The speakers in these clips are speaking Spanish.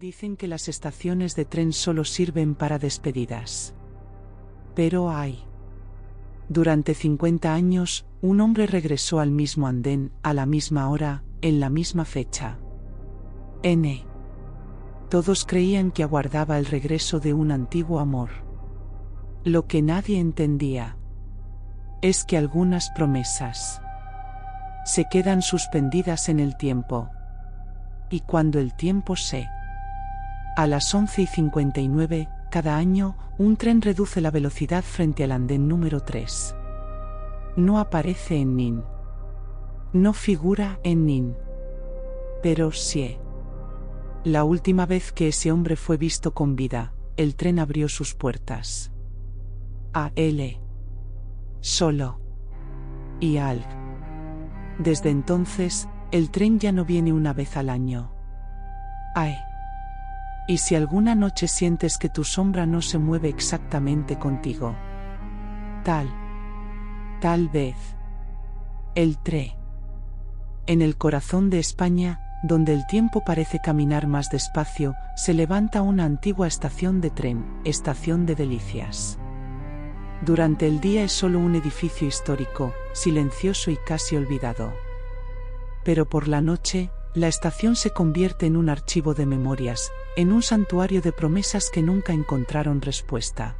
Dicen que las estaciones de tren solo sirven para despedidas. Pero hay. Durante 50 años, un hombre regresó al mismo andén, a la misma hora, en la misma fecha. Todos creían que aguardaba el regreso de un antiguo amor. Lo que nadie entendía es que algunas promesas se quedan suspendidas en el tiempo. Y cuando el tiempo a las 11:59, cada año, un tren reduce la velocidad frente al andén número 3. No aparece en NIN. No figura en NIN. Pero sí. La última vez que ese hombre fue visto con vida, el tren abrió sus puertas. A él. Solo. Y algo. Desde entonces, el tren ya no viene una vez al año. Y si alguna noche sientes que tu sombra no se mueve exactamente contigo, tal vez el tren. En el corazón de España, donde el tiempo parece caminar más despacio, se levanta una antigua estación de tren, Estación de Delicias. Durante el día es solo un edificio histórico, silencioso y casi olvidado. Pero por la noche, la estación se convierte en un archivo de memorias, en un santuario de promesas que nunca encontraron respuesta.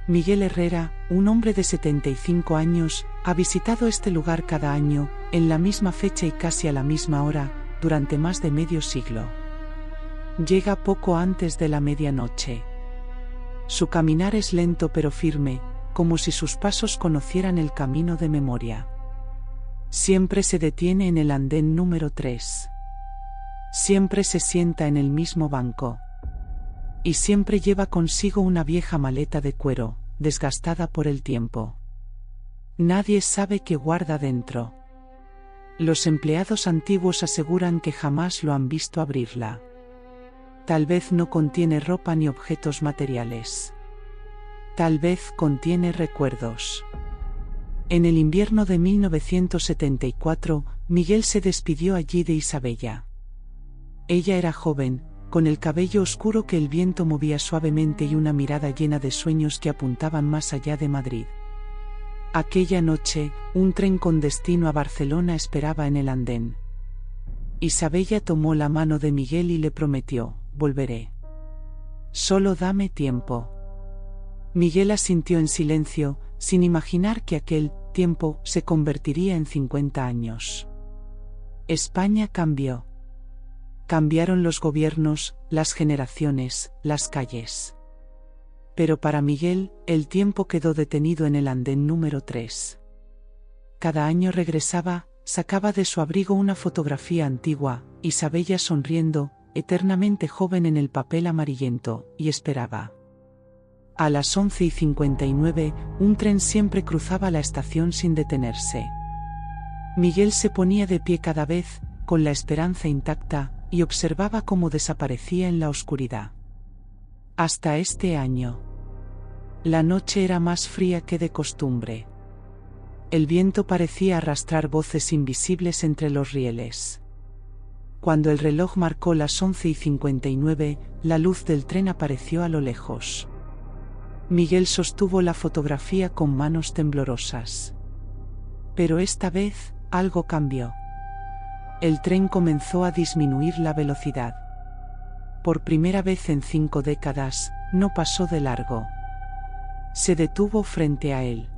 Miguel Herrera, un hombre de 75 años, ha visitado este lugar cada año, en la misma fecha y casi a la misma hora, durante más de medio siglo. Llega poco antes de la medianoche. Su caminar es lento pero firme, como si sus pasos conocieran el camino de memoria. Siempre se detiene en el andén número 3. Siempre se sienta en el mismo banco. Y siempre lleva consigo una vieja maleta de cuero, desgastada por el tiempo. Nadie sabe qué guarda dentro. Los empleados antiguos aseguran que jamás lo han visto abrirla. Tal vez no contiene ropa ni objetos materiales. Tal vez contiene recuerdos. En el invierno de 1974, Miguel se despidió allí de Isabella. Ella era joven, con el cabello oscuro que el viento movía suavemente y una mirada llena de sueños que apuntaban más allá de Madrid. Aquella noche, un tren con destino a Barcelona esperaba en el andén. Isabella tomó la mano de Miguel y le prometió: volveré. Solo dame tiempo. Miguel asintió en silencio, sin imaginar que aquel tiempo se convertiría en 50 años. España cambió. Cambiaron los gobiernos, las generaciones, las calles. Pero para Miguel, el tiempo quedó detenido en el andén número 3. Cada año regresaba, sacaba de su abrigo una fotografía antigua, Isabella sonriendo, eternamente joven en el papel amarillento, y esperaba. A las 11:59, un tren siempre cruzaba la estación sin detenerse. Miguel se ponía de pie cada vez, con la esperanza intacta, y observaba cómo desaparecía en la oscuridad. Hasta este año. La noche era más fría que de costumbre. El viento parecía arrastrar voces invisibles entre los rieles. Cuando el reloj marcó las 11:59, la luz del tren apareció a lo lejos. Miguel sostuvo la fotografía con manos temblorosas. Pero esta vez, algo cambió. El tren comenzó a disminuir la velocidad. Por primera vez en 5 décadas, no pasó de largo. Se detuvo frente a él.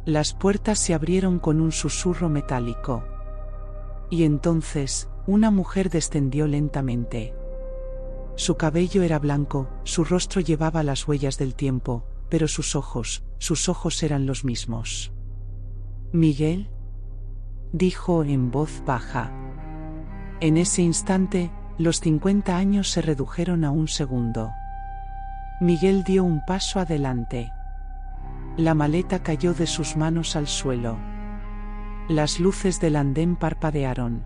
Las puertas se abrieron con un susurro metálico. Y entonces, una mujer descendió lentamente. Su cabello era blanco, su rostro llevaba las huellas del tiempo, pero sus ojos eran los mismos. «¿Miguel?», dijo en voz baja. En ese instante, los 50 años se redujeron a un segundo. Miguel dio un paso adelante. La maleta cayó de sus manos al suelo. Las luces del andén parpadearon.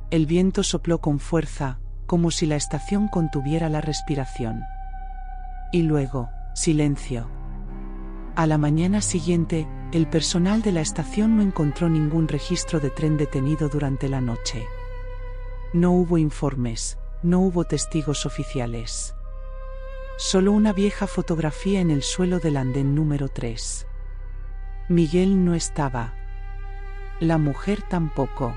El viento sopló con fuerza, como si la estación contuviera la respiración. Y luego, silencio. A la mañana siguiente, el personal de la estación no encontró ningún registro de tren detenido durante la noche. No hubo informes, no hubo testigos oficiales. Solo una vieja fotografía en el suelo del andén número 3. Miguel no estaba. La mujer tampoco.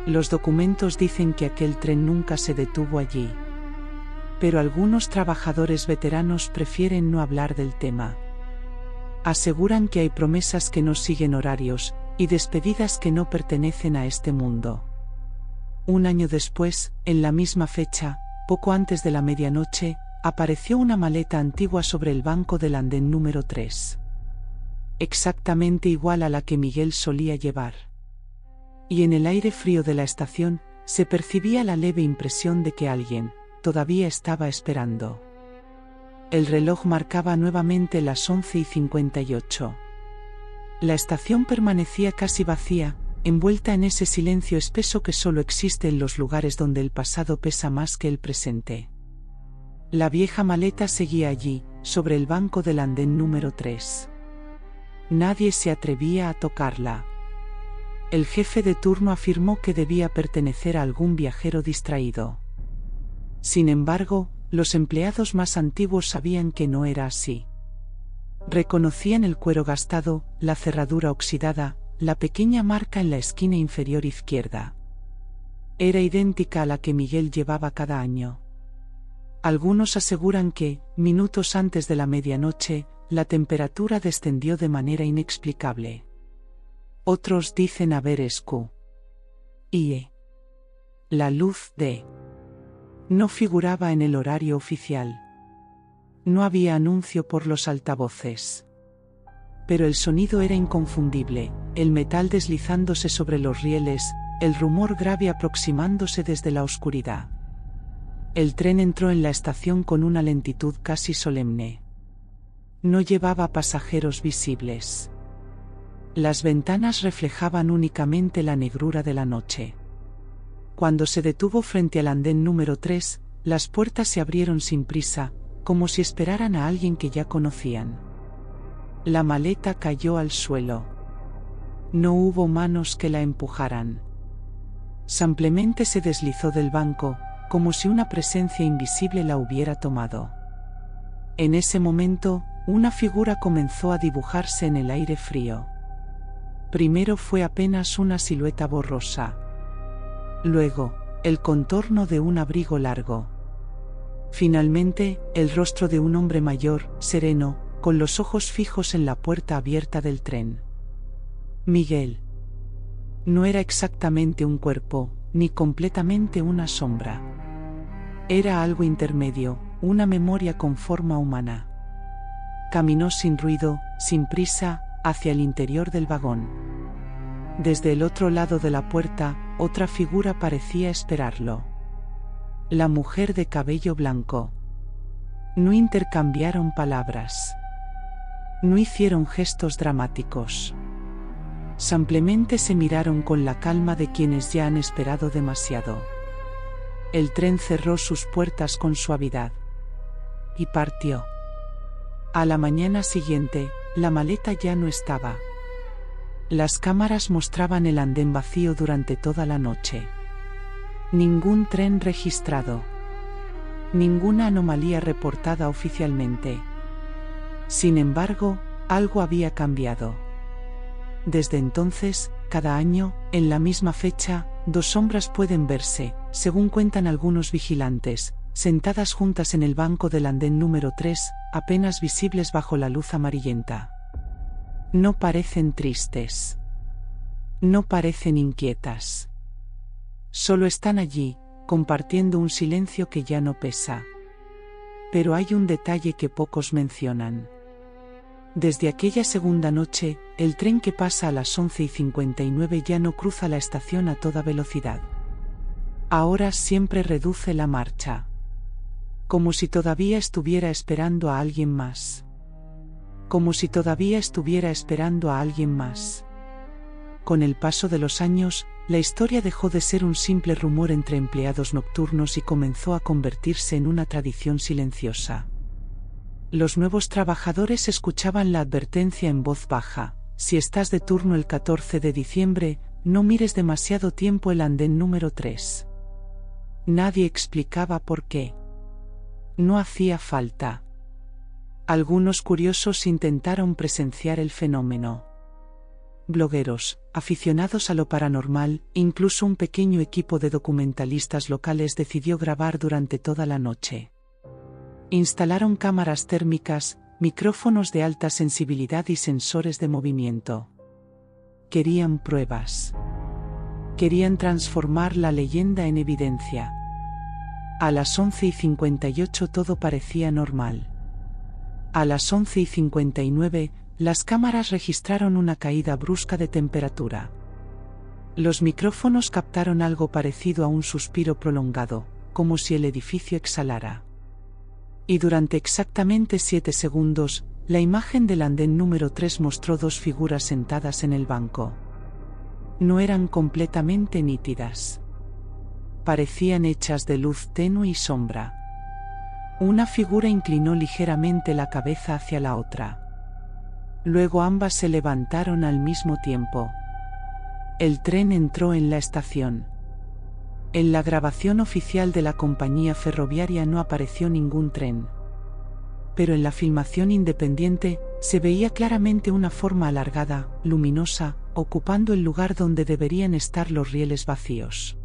Los documentos dicen que aquel tren nunca se detuvo allí. Pero algunos trabajadores veteranos prefieren no hablar del tema. Aseguran que hay promesas que no siguen horarios, y despedidas que no pertenecen a este mundo. Un año después, en la misma fecha, poco antes de la medianoche, apareció una maleta antigua sobre el banco del andén número 3. Exactamente igual a la que Miguel solía llevar. Y en el aire frío de la estación, se percibía la leve impresión de que alguien todavía estaba esperando. El reloj marcaba nuevamente las 11:58. La estación permanecía casi vacía, envuelta en ese silencio espeso que solo existe en los lugares donde el pasado pesa más que el presente. La vieja maleta seguía allí, sobre el banco del andén número 3. Nadie se atrevía a tocarla. El jefe de turno afirmó que debía pertenecer a algún viajero distraído. Sin embargo, los empleados más antiguos sabían que no era así. Reconocían el cuero gastado, la cerradura oxidada, la pequeña marca en la esquina inferior izquierda. Era idéntica a la que Miguel llevaba cada año. Algunos aseguran que, minutos antes de la medianoche, la temperatura descendió de manera inexplicable. Otros dicen haber escuchado la luz de no figuraba en el horario oficial. No había anuncio por los altavoces. Pero el sonido era inconfundible, el metal deslizándose sobre los rieles, el rumor grave aproximándose desde la oscuridad. El tren entró en la estación con una lentitud casi solemne. No llevaba pasajeros visibles. Las ventanas reflejaban únicamente la negrura de la noche. Cuando se detuvo frente al andén número 3, las puertas se abrieron sin prisa, como si esperaran a alguien que ya conocían. La maleta cayó al suelo. No hubo manos que la empujaran. Simplemente se deslizó del banco, como si una presencia invisible la hubiera tomado. En ese momento, una figura comenzó a dibujarse en el aire frío. Primero fue apenas una silueta borrosa. Luego, el contorno de un abrigo largo. Finalmente, el rostro de un hombre mayor, sereno, con los ojos fijos en la puerta abierta del tren. Miguel. No era exactamente un cuerpo, ni completamente una sombra. Era algo intermedio, una memoria con forma humana. Caminó sin ruido, sin prisa, hacia el interior del vagón. Desde el otro lado de la puerta, otra figura parecía esperarlo. La mujer de cabello blanco. No intercambiaron palabras. No hicieron gestos dramáticos. Simplemente se miraron con la calma de quienes ya han esperado demasiado. El tren cerró sus puertas con suavidad. Y partió. A la mañana siguiente, la maleta ya no estaba. Las cámaras mostraban el andén vacío durante toda la noche. Ningún tren registrado. Ninguna anomalía reportada oficialmente. Sin embargo, algo había cambiado. Desde entonces, cada año, en la misma fecha, dos sombras pueden verse, según cuentan algunos vigilantes, sentadas juntas en el banco del andén número 3, apenas visibles bajo la luz amarillenta. No parecen tristes. No parecen inquietas. Solo están allí, compartiendo un silencio que ya no pesa. Pero hay un detalle que pocos mencionan. Desde aquella segunda noche, el tren que pasa a las 11:59 ya no cruza la estación a toda velocidad. Ahora siempre reduce la marcha. Como si todavía estuviera esperando a alguien más. Como si todavía estuviera esperando a alguien más. Con el paso de los años, la historia dejó de ser un simple rumor entre empleados nocturnos y comenzó a convertirse en una tradición silenciosa. Los nuevos trabajadores escuchaban la advertencia en voz baja: si estás de turno el 14 de diciembre, no mires demasiado tiempo el andén número 3. Nadie explicaba por qué. No hacía falta. Algunos curiosos intentaron presenciar el fenómeno. Blogueros, aficionados a lo paranormal, incluso un pequeño equipo de documentalistas locales decidió grabar durante toda la noche. Instalaron cámaras térmicas, micrófonos de alta sensibilidad y sensores de movimiento. Querían pruebas. Querían transformar la leyenda en evidencia. A las 11:58 todo parecía normal. A las 11:59, las cámaras registraron una caída brusca de temperatura. Los micrófonos captaron algo parecido a un suspiro prolongado, como si el edificio exhalara. Y durante exactamente 7 segundos, la imagen del andén número 3 mostró 2 figuras sentadas en el banco. No eran completamente nítidas. Parecían hechas de luz tenue y sombra. Una figura inclinó ligeramente la cabeza hacia la otra. Luego ambas se levantaron al mismo tiempo. El tren entró en la estación. En la grabación oficial de la compañía ferroviaria no apareció ningún tren. Pero en la filmación independiente, se veía claramente una forma alargada, luminosa, ocupando el lugar donde deberían estar los rieles vacíos.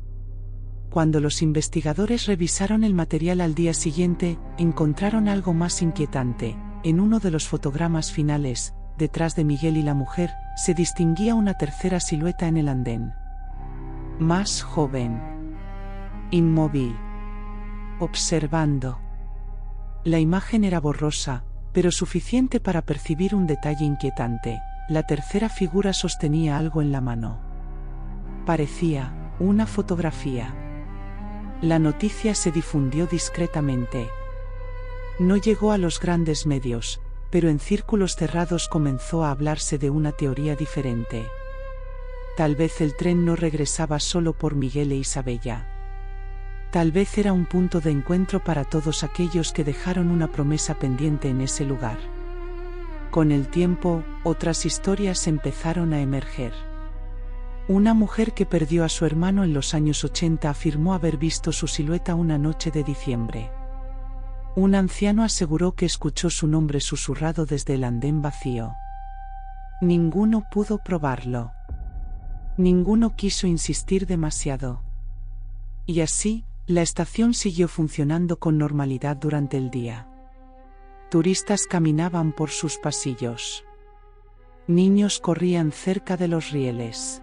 Cuando los investigadores revisaron el material al día siguiente, encontraron algo más inquietante. En uno de los fotogramas finales, detrás de Miguel y la mujer, se distinguía una tercera silueta en el andén. Más joven. Inmóvil. Observando. La imagen era borrosa, pero suficiente para percibir un detalle inquietante. La tercera figura sostenía algo en la mano. Parecía una fotografía. La noticia se difundió discretamente. No llegó a los grandes medios, pero en círculos cerrados comenzó a hablarse de una teoría diferente. Tal vez el tren no regresaba solo por Miguel e Isabella. Tal vez era un punto de encuentro para todos aquellos que dejaron una promesa pendiente en ese lugar. Con el tiempo, otras historias empezaron a emerger. Una mujer que perdió a su hermano en los años 80 afirmó haber visto su silueta una noche de diciembre. Un anciano aseguró que escuchó su nombre susurrado desde el andén vacío. Ninguno pudo probarlo. Ninguno quiso insistir demasiado. Y así, la estación siguió funcionando con normalidad durante el día. Turistas caminaban por sus pasillos. Niños corrían cerca de los rieles.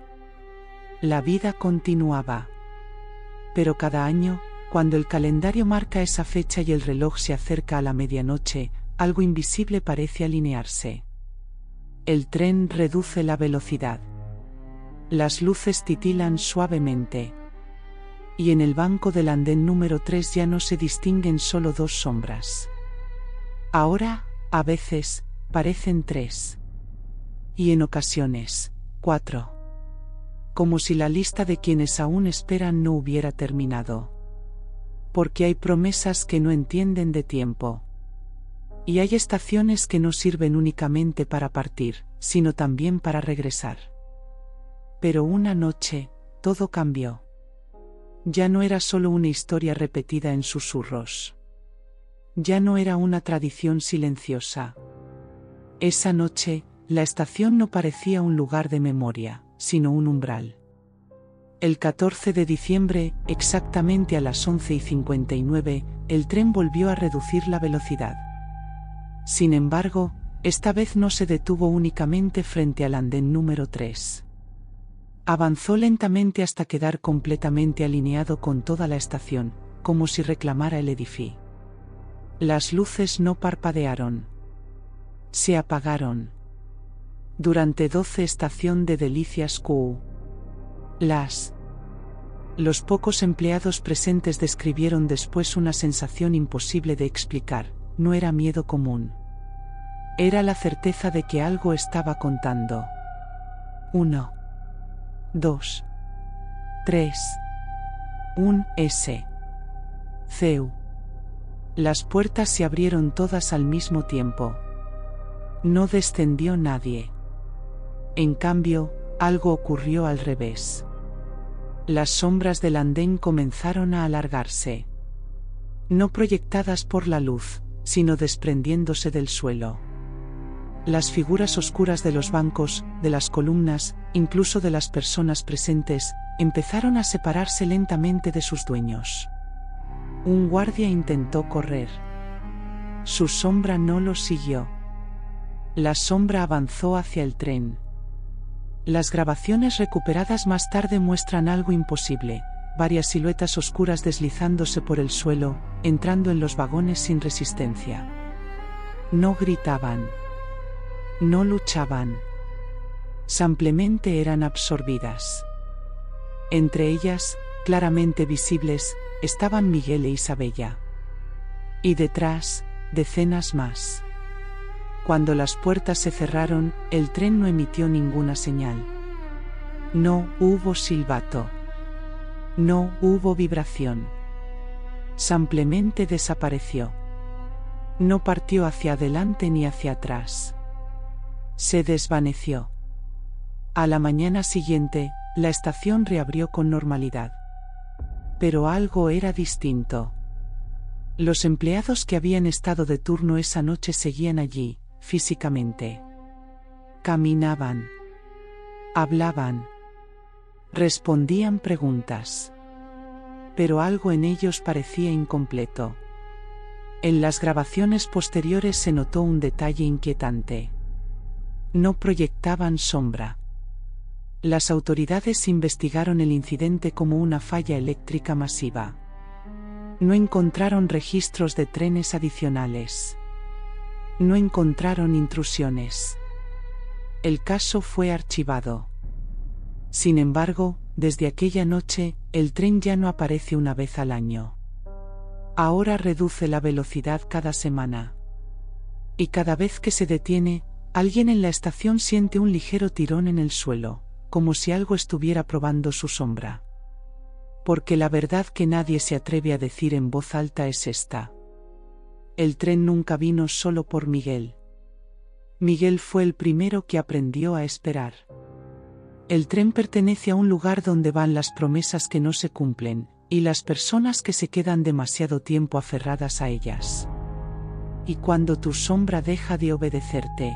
La vida continuaba. Pero cada año, cuando el calendario marca esa fecha y el reloj se acerca a la medianoche, algo invisible parece alinearse. El tren reduce la velocidad. Las luces titilan suavemente. Y en el banco del andén número 3 ya no se distinguen solo 2 sombras. Ahora, a veces, parecen 3. Y en ocasiones, 4. Como si la lista de quienes aún esperan no hubiera terminado. Porque hay promesas que no entienden de tiempo. Y hay estaciones que no sirven únicamente para partir, sino también para regresar. Pero una noche, todo cambió. Ya no era solo una historia repetida en susurros. Ya no era una tradición silenciosa. Esa noche, la estación no parecía un lugar de memoria, sino un umbral. El 14 de diciembre, exactamente a las 11:59, el tren volvió a reducir la velocidad. Sin embargo, esta vez no se detuvo únicamente frente al andén número 3. Avanzó lentamente hasta quedar completamente alineado con toda la estación, como si reclamara el edificio. Las luces no parpadearon. Se apagaron. Durante 12 estación de Delicias Q. Los pocos empleados presentes describieron después una sensación imposible de explicar. No era miedo común. Era la certeza de que algo estaba contando. 1, 2, 3. Un S. CEU. Las puertas se abrieron todas al mismo tiempo. No descendió nadie. En cambio, algo ocurrió al revés. Las sombras del andén comenzaron a alargarse. No proyectadas por la luz, sino desprendiéndose del suelo. Las figuras oscuras de los bancos, de las columnas, incluso de las personas presentes, empezaron a separarse lentamente de sus dueños. Un guardia intentó correr. Su sombra no lo siguió. La sombra avanzó hacia el tren. Las grabaciones recuperadas más tarde muestran algo imposible, varias siluetas oscuras deslizándose por el suelo, entrando en los vagones sin resistencia. No gritaban. No luchaban. Simplemente eran absorbidas. Entre ellas, claramente visibles, estaban Miguel e Isabella. Y detrás, decenas más. Cuando las puertas se cerraron, el tren no emitió ninguna señal. No hubo silbato. No hubo vibración. Simplemente desapareció. No partió hacia adelante ni hacia atrás. Se desvaneció. A la mañana siguiente, la estación reabrió con normalidad. Pero algo era distinto. Los empleados que habían estado de turno esa noche seguían allí, físicamente. Caminaban. Hablaban. Respondían preguntas. Pero algo en ellos parecía incompleto. En las grabaciones posteriores se notó un detalle inquietante. No proyectaban sombra. Las autoridades investigaron el incidente como una falla eléctrica masiva. No encontraron registros de trenes adicionales. No encontraron intrusiones. El caso fue archivado. Sin embargo, desde aquella noche, el tren ya no aparece una vez al año. Ahora reduce la velocidad cada semana. Y cada vez que se detiene, alguien en la estación siente un ligero tirón en el suelo, como si algo estuviera probando su sombra. Porque la verdad que nadie se atreve a decir en voz alta es esta. El tren nunca vino solo por Miguel. Miguel fue el primero que aprendió a esperar. El tren pertenece a un lugar donde van las promesas que no se cumplen, y las personas que se quedan demasiado tiempo aferradas a ellas. Y cuando tu sombra deja de obedecerte.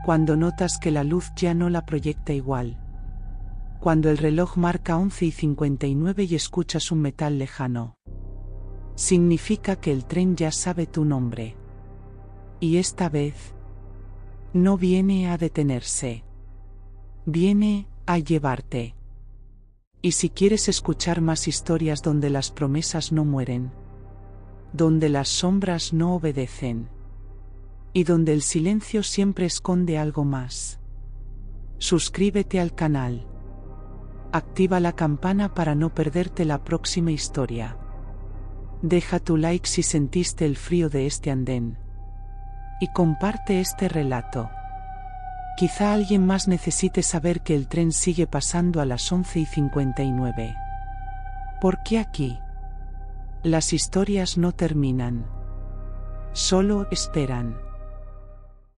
Cuando notas que la luz ya no la proyecta igual. Cuando el reloj marca 11:59 y escuchas un metal lejano. Significa que el tren ya sabe tu nombre. Y esta vez, no viene a detenerse. Viene a llevarte. Y si quieres escuchar más historias donde las promesas no mueren, donde las sombras no obedecen, y donde el silencio siempre esconde algo más, suscríbete al canal. Activa la campana para no perderte la próxima historia. Deja tu like si sentiste el frío de este andén. Y comparte este relato. Quizá alguien más necesite saber que el tren sigue pasando a las 11:59. Porque aquí, las historias no terminan. Solo esperan.